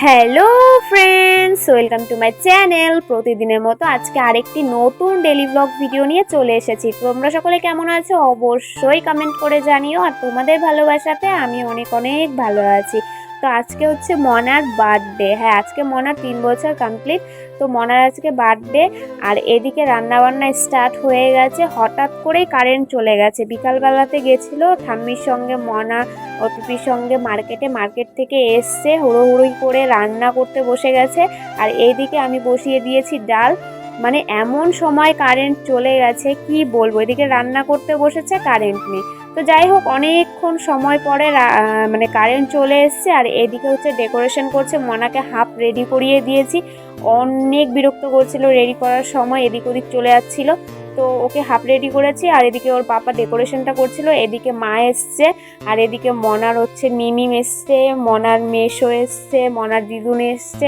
Hello friends, welcome to my channel. প্রতিদিনের মতো আজকে আরেকটি নতুন ডেলি ব্লগ ভিডিও নিয়ে চলে এসেছি। তোমরা সকলে কেমন আছো অবশ্যই কমেন্ট করে জানিও। আর তোমাদের ভালোবাসাতে আমি অনেক অনেক ভালো আছি। তো আজকে হচ্ছে মনার বার্থডে। হ্যাঁ, আজকে মনার 3 বছর কমপ্লিট। তো মনার আজকে বার্থডে। আর এদিকে রান্নাবান্না স্টার্ট হয়ে গেছে। হঠাৎ করেই কারেন্ট চলে গেছে। বিকালবেলাতে গেছিলো ঠাম্মির সঙ্গে মনা ও পিপির সঙ্গে মার্কেট থেকে এসছে, হুড়োহুড়ি করে রান্না করতে বসে গেছে। আর এইদিকে আমি বসিয়ে দিয়েছি ডাল। মানে এমন সময় কারেন্ট চলে গেছে কি বলবো, এদিকে রান্না করতে বসেছে, কারেন্ট নেই। তো যাই হোক, অনেকক্ষণ সময় পরে মানে কারেন্ট চলে এসছে। আর এদিকে হচ্ছে ডেকোরেশন করছে, মনাকে হাফ রেডি করিয়ে দিয়েছি। অনেক বিরক্ত করছিল রেডি করার সময়, এদিক ওদিক চলে যাচ্ছিল। তো ওকে হাফ রেডি করেছি। আর এদিকে ওর পাপা ডেকোরেশনটা করছিল, এদিকে মা এসছে। আর এদিকে মনার হচ্ছে মিমিম এসছে, মনার মেশো এসছে, মনার দিদুন এসছে।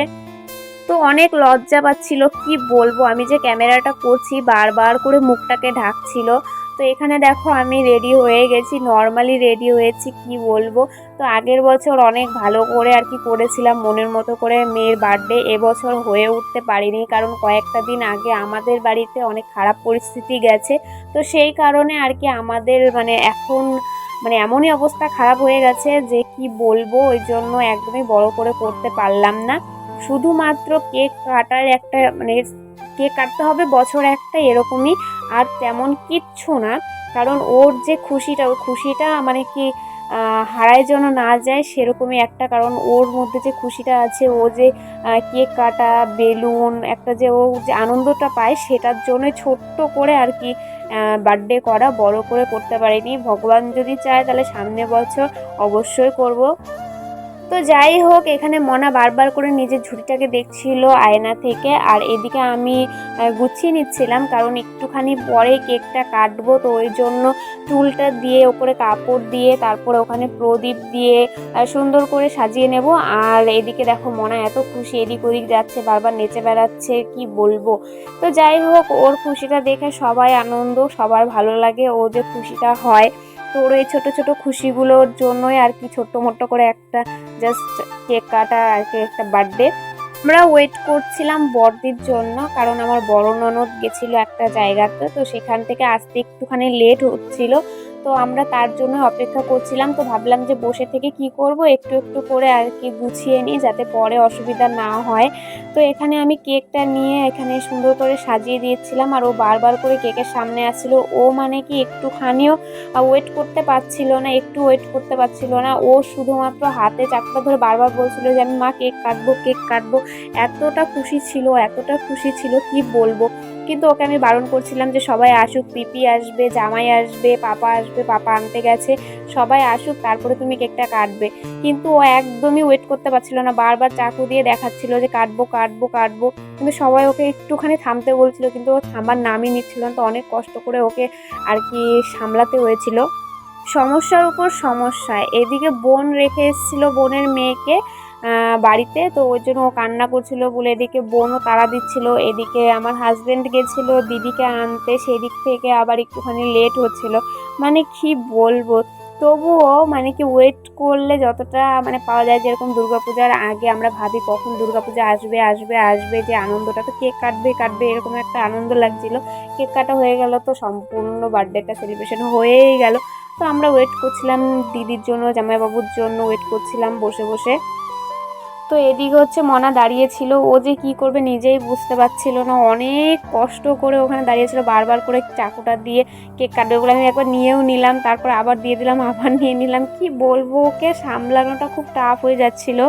তো অনেক লজ্জা পাচ্ছিল, কি বলবো, আমি যে ক্যামেরাটা করছি বারবার করে মুখটাকে ঢাকছিল। তো এখানে দেখো আমি রেডি হয়ে গেছি, নর্মালি রেডি হয়েছি, কি বলবো। তো আগের বছর অনেক ভালো করে আর কি করেছিলাম মনের মতো করে মেয়ের বার্থডে। এবছর হয়ে উঠতে পারিনি, কারণ কয়েকটা দিন আগে আমাদের বাড়িতে অনেক খারাপ পরিস্থিতি গেছে। তো সেই কারণে আর কি আমাদের এখন এমনই অবস্থা খারাপ হয়ে গেছে যে কি বলবো, ওই জন্য একদমই বড় করে করতে পারলাম না। শুধুমাত্র কেক কাটার একটা কেক কাটতে হবে বছর একটা, এরকমই। আর তেমন কিচ্ছু না, কারণ ওর যে খুশিটা, ওই খুশিটা হারায় যেন না যায়, সেরকমই একটা। কারণ ওর মধ্যে যে খুশিটা আছে, ও যে কেক কাটা, বেলুন, একটা যে ও যে আনন্দটা পায়, সেটার জন্য ছোট্ট করে আর কি বার্থডে করা, বড় করে করতে পারিনি। ভগবান যদি চায় তাহলে সামনে বছর অবশ্যই করব। তো যাই হোক, এখানে মনা বারবার করে নিজের ঝুড়িটাকে দেখছিল আয়না থেকে। আর এদিকে আমি গুছিয়ে নিচ্ছিলাম, কারণ একটুখানি পরে কেকটা কাটবো। তো ওই জন্য চুলটা দিয়ে ওপরে কাপড় দিয়ে তারপরে ওখানে প্রদীপ দিয়ে সুন্দর করে সাজিয়ে নেব। আর এদিকে দেখো মনা এত খুশি, এদিক ওদিক যাচ্ছে, বারবার নেচে বেড়াচ্ছে, কি বলবো। তো যাই হোক, ওর খুশিটা দেখে সবাই আনন্দ, সবার ভালো লাগে ও যে খুশিটা হয়। তো ওর এই ছোটো ছোটো খুশিগুলোর জন্যই আর কি ছোট্ট মোট্ট করে একটা জাস্ট কেক কাটা আর কি, একটা বার্থডে। আমরা ওয়েট করছিলাম বড়দির জন্য, কারণ আমার বড় ননদ গেছিলো একটা জায়গাতে, তো সেখান থেকে আসতে একটুখানি লেট হচ্ছিল। তো আমরা তার জন্য অপেক্ষা করছিলাম। তো ভাবলাম যে বসে থেকে কি করব, একটু একটু করে আর কি গুছিয়ে নিই, যাতে পরে অসুবিধা না হয়। তো এখানে আমি কেকটা নিয়ে এখানে সুন্দর করে সাজিয়ে দিয়েছিলাম। আর ও বারবার করে কেকের সামনে আসছিল। ও একটুখানিও ওয়েট করতে পারছিল না, একটু ওয়েট করতে পারছিল না। ও শুধুমাত্র হাতে চাপটা ধরে বারবার বলছিল যে আমি মা কেক কাটবো, কেক কাটবো। এতটা খুশি ছিল, এতটা খুশি ছিল, কি বলবো। কিন্তু ওকে আমি বারণ করছিলাম যে সবাই আসুক, পিপি আসবে, জামাই আসবে, পাপা আনতে গেছে, সবাই আসুক তারপরে তুমি কেকটা কাটবে। কিন্তু ও একদমই ওয়েট করতে পারছিল না, বারবার চাকু দিয়ে দেখাচ্ছিল যে কাটবো কাটবো কাটবো। কিন্তু সবাই ওকে একটুখানি থামতে বলছিল, কিন্তু ও থামার নামই নিচ্ছিল না। তো অনেক কষ্ট করে ওকে আর কি সামলাতে হয়েছিল। সমস্যার উপর সমস্যা। এদিকে বোন রেখে এসেছিলো বোনের মেয়েকে বাড়িতে, তো ওই জন্য ও কান্না করছিল বলে এদিকে বোনও তাড়া দিচ্ছিল। এদিকে আমার হাজবেন্ড গেছিলো দিদিকে আনতে, সেদিক থেকে আবার একটুখানি লেট হচ্ছিল। কি বলবো। তবুও কি ওয়েট করলে যতটা পাওয়া যায়, যেরকম দুর্গাপূজার আগে আমরা ভাবি কখন দুর্গাপূজা আসবে আসবে আসবে, যে আনন্দটা, তো কেক কাটবে কাটবে এরকম একটা আনন্দ লাগছিল। কেক কাটা হয়ে গেল, তো সম্পূর্ণ বার্থডেটা সেলিব্রেশন হয়েই গেল। তো আমরা ওয়েট করছিলাম দিদির জন্য, জামাইবাবুর জন্য ওয়েট করছিলাম বসে বসে। তো এদিকে হচ্ছে মনা দাঁড়িয়েছিল, ও যে কি করবে নিজেই বুঝতে পারছিল না। অনেক কষ্ট করে ওখানে দাঁড়িয়েছিল, বারবার করে চাকুটা দিয়ে কেক কাটবে বলে আমি একবার নিয়েও নিলাম, তারপর আবার দিয়ে দিলাম, আবার নিয়ে নিলাম। কি বলবো, ওকে সামলানোটা খুব টাফ হয়ে যাচ্ছিল।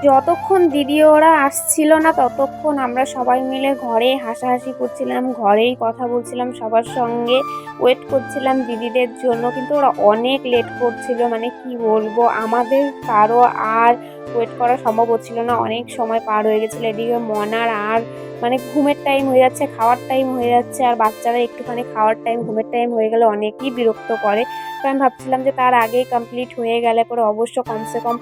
যতক্ষণ দিদি ওরা আসছিল না ততক্ষণ আমরা সবাই মিলে ঘরে হাসাহাসি করছিলাম, ঘরেই কথা বলছিলাম সবার সঙ্গে, ওয়েট করছিলাম দিদিদের জন্য। কিন্তু ওরা অনেক লেট করছিল, কি বলবো, আমাদের কারো আর ওয়েট করা সম্ভব হচ্ছিল না, অনেক সময় পার হয়ে গেছিলো। এদিকে মনার আর ঘুমের টাইম হয়ে যাচ্ছে, খাওয়ার টাইম হয়ে যাচ্ছে। আর বাচ্চারা একটুখানি খাওয়ার টাইম, ঘুমের টাইম হয়ে গেলে অনেকই বিরক্ত করে। তো আমি ভাবছিলাম যে তার আগেই কমপ্লিট হয়ে গেলে পরে অবশ্য কমসে কম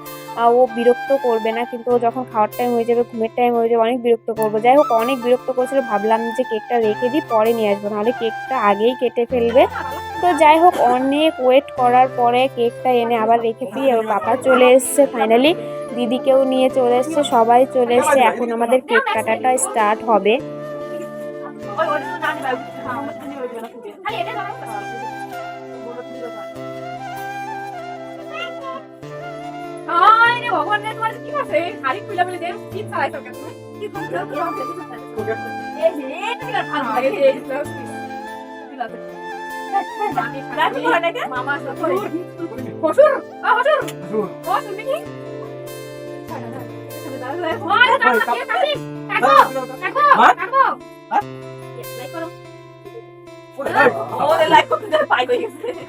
ও বিরক্ত করবে না। কিন্তু ও যখন খাওয়ার টাইম হয়ে যাবে, ঘুমের টাইম হয়ে যাবে, অনেক বিরক্ত করবো। যাই হোক, অনেক বিরক্ত করছিল, ভাবলাম যে কেকটা রেখে দিই, পরে নিয়ে আসবো, নাহলে কেকটা আগেই কেটে ফেলবে। তো যাই হোক, অনেক ওয়েট করার পরে কেকটা এনে আবার রেখেছি। ওর পাপা চলে এসছে ফাইনালি। দিদিকেও নিয়ে চলে এসছে, সবাই চলে এসছে। এখন আমাদের কেক কাটাটা স্টার্ট হবে।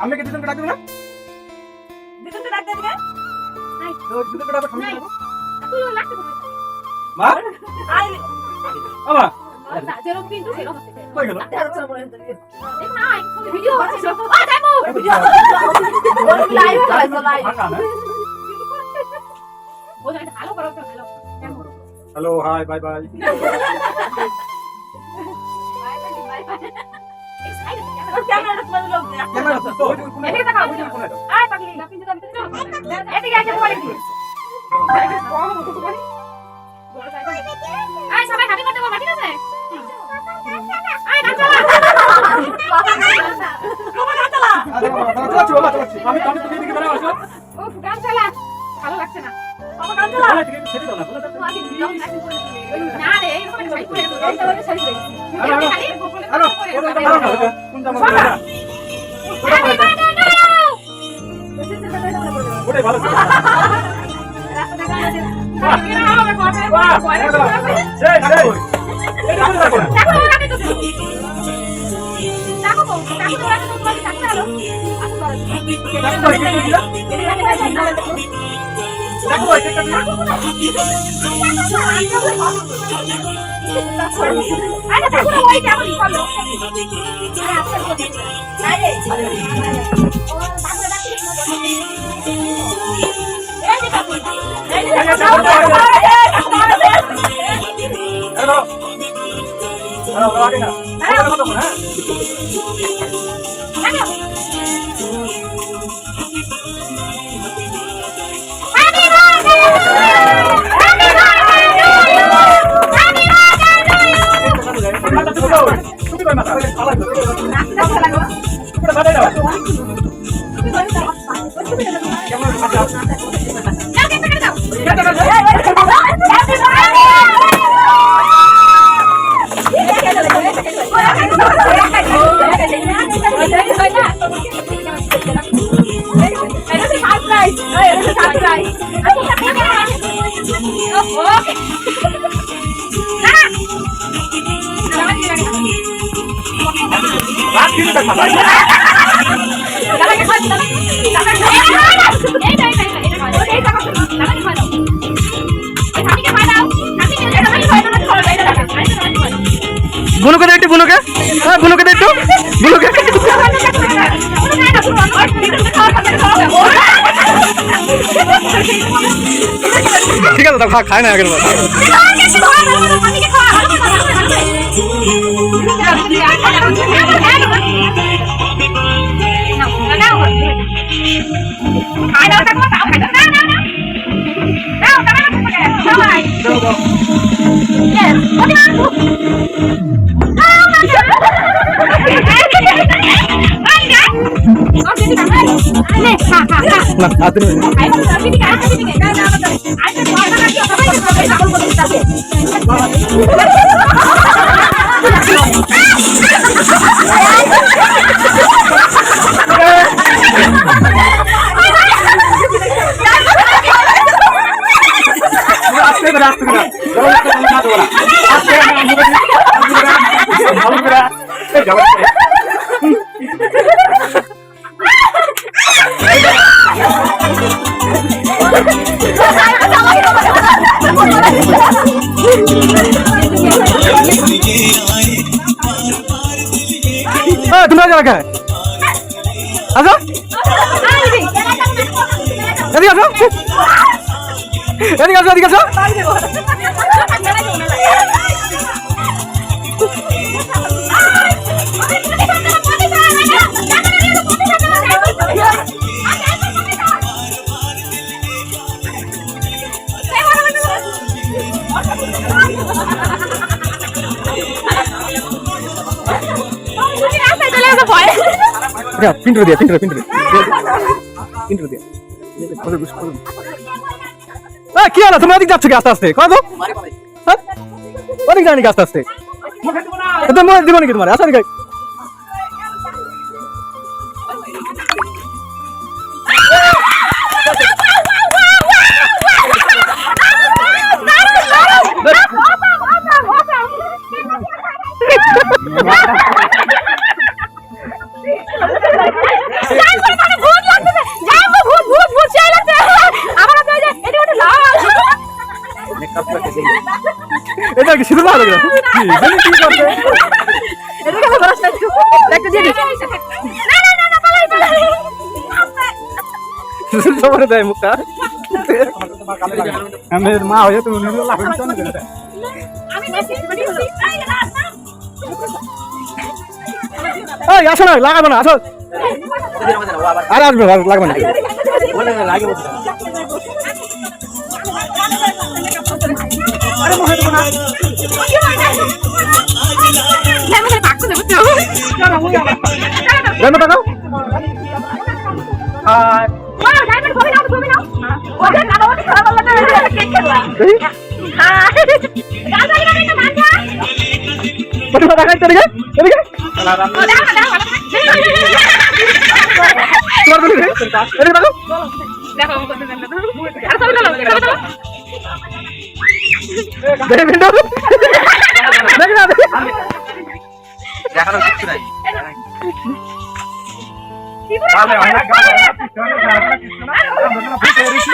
আমি কি দুজনকে ডাকবো না? দুজনকে ডাক দেবে না? নাই দুজনকে ডাকবো সামনে যাবো। তুই লাগতে বল। মা? আই বাবা। না যেরকম কিন্তু সেরকম হচ্ছে। কই গেল? দেখ না ভিডিও হচ্ছে। আ দেখো ভিডিও। লাইভ চালাইছো লাইভ। বল এটা ভালো করো তো ভালো। Hello hi bye bye. Camera তো লোক দে। ক্যামেরা তো এদিকে তাকাও বুঝি কোনে দাও। আয় পাগলি গাপিন দাও ভিতরে যাও। এদিকে আয় পড়ে কি? আয় সবাই হ্যাপি বার্থডে বল ঠিক আছে? আয় গান চালা। বাবা গান চালা। আমি তো দিদিকে বলে আসো। ও গান চালা। ভালো লাগছে না। বাবা গান চালা। ছেড়ে দাও না। না রে এরকম শাড়ি পরে এইটা শাড়ি পরে। হ্যালো কোন জামা পরে? ওটাই ভালো ছিল। রাস্তা দেখা যাচ্ছে। সেই সেই এটা বলে রাখো না। দেখো ওটাকে তো দেখো ওটাকে তো তোমাকে থাকতে হলো। দেখো এটা কি দিলা? দেখো এটা কি দিলা? আরে দেখো ওই কেমন করলো। আরে আচ্ছা বলি। আরে ও বাংলা ডাকি। এই যে কাপড়। এই যে হ্যালো হ্যালো আগে না আরে কত না বুনুকে দেখতে বুনুকে হ্যাঁ বুনুকে দেখতো বুনুকে ঠিক আছে খা খায় না আগের বার না হাতে তোমরা যারা খায় আসো এদিকে আসো এদিকে আসো এদিকে আসো পিন্টু দিয়া কি হলো তুমি ওদিক যাচ্ছ কি আস্তে আস্তে কত ওদিক জানি আস্তে আস্তে মনে দিব নাকি তোমার আসা দিকে এটা কি শুধু ভালো লাগে কি করবে এটা কেন বড় স্ট্যাচু দেখতে দিয়ে সবার দেয় মুখটা আমার মা হয়ে তুমি নিজে লাগাই তো না আমি দেখি এই আসো না লাগাবো না আসো আরে আসবে লাগবে না লাগে আরে মোহে তো না লেমনে পাকতে দেব তো লেমনে পাকাও আর ওয়া ডাইমেন্ড কবি নাও ওটা কালো ওটা খারাপ লাগা কেক খেলা হ্যাঁ গাজা লাগা না মানজা ওটা দেখাই তো এদিকে তোমার বলি রে এদিকে দেখো দেখো আমি করতে জানি না আর সব চলো দেখে ভিডিও দেখ না দেখানো কিছু নাই আরে হয় না গাল না পিছনে গাল না কিছু না আমরা না ফুট হইছি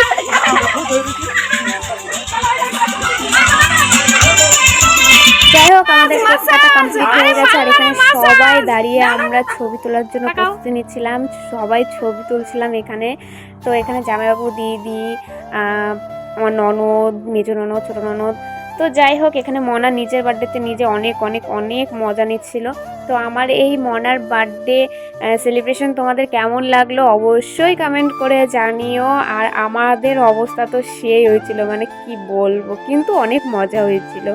যাই হোক আমাদের কেক কাটা কমপ্লিট হয়ে গেছে আর এখানে সবাই দাঁড়িয়ে আমরা ছবি তোলার জন্য প্রস্তুতি নিচ্ছিলাম সবাই ছবি তুলছিলাম এখানে তো এখানে জামাইবাবু দিদি আমার ননদ মেজো ননদ ছোটো ননদ তো যাই হোক এখানে মনা নিজের বার্থডেতে নিজে অনেক অনেক অনেক মজা নিচ্ছিল তো আমার এই মনার বার্থডে সেলিব্রেশন তোমাদের কেমন লাগলো অবশ্যই কমেন্ট করে জানিও আর আমাদের অবস্থা তো সেই হয়েছিল মানে কি বলবো কিন্তু অনেক মজা হয়েছিল।